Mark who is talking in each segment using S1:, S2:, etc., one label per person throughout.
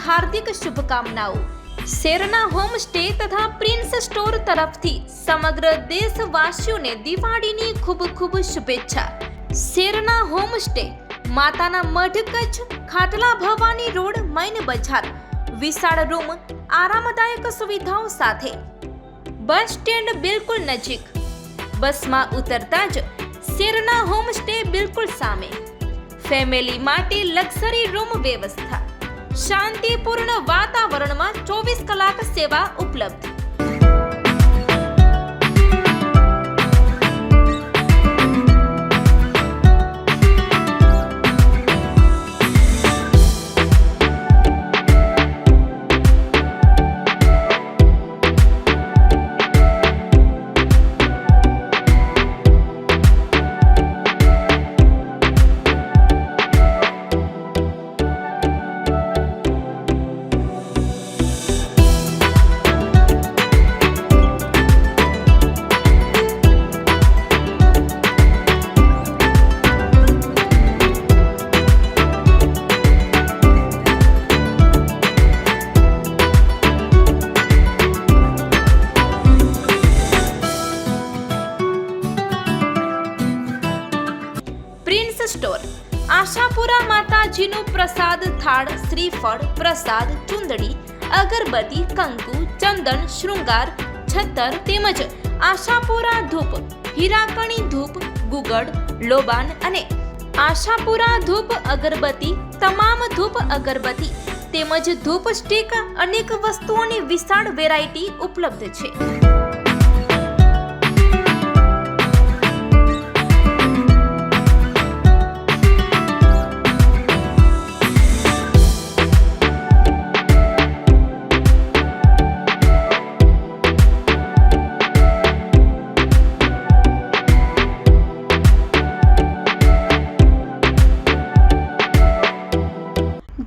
S1: હાર્દિક શુભકામનાઓ। શેરના હોમસ્ટે તથા prince store તરફથી સમગ્ર દેશવાસીઓને દિવાળીની ખૂબ ખૂબ શુભેચ્છા। શેરના હોમસ્ટે માતાના મઢ કચ્છ, ખાટલા ભવાની રોડ, મૈન બજાર। વિશાળ રૂમ, આરામદાયક સુવિધાઓ સાથે, બસ સ્ટેન્ડ બિલકુલ નજીક। બસમાં ઉતરતા જ શેરના હોમસ્ટે બિલકુલ સામે। ફેમિલી માટે લક્ઝરી રૂમ વ્યવસ્થા, શાંતિપૂર્ણ વાતાવરણમાં 24 કલાક સેવા ઉપલબ્ધ। પ્રિન્સ સ્ટોર આશાપુરા માતાજીનું પ્રસાદ થાળ, શ્રીફળ, પ્રસાદ, ચુંદડી, અગરબત્તી, કંકુ, ચંદન, શૃંગાર, છત્તર તેમજ આશાપુરા ધૂપ, હીરાકણી ધૂપ, ગુગળ, લોબાન અને આશાપુરા ધૂપ અગરબત્તી, તમામ ધૂપ અગરબત્તી તેમજ ધૂપ સ્ટિક અનેક વસ્તુઓની વિશાળ વેરાયટી ઉપલબ્ધ છે।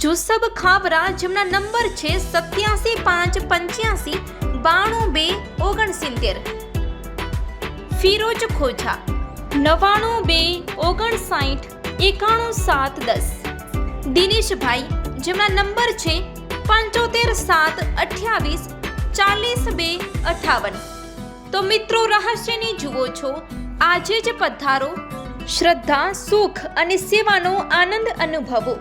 S1: જુસબ ખાવરા, જેમના નંબર છે 8758922969। ફિરોજ ખોજા 9229591710। દિનેશભાઈ, જેમના નંબર છે 7578240258। તો મિત્રો, રહસ્યની જુઓ છો, આજે જ પધારો। શ્રદ્ધા, સુખ અને સેવાનો આનંદ અનુભવો।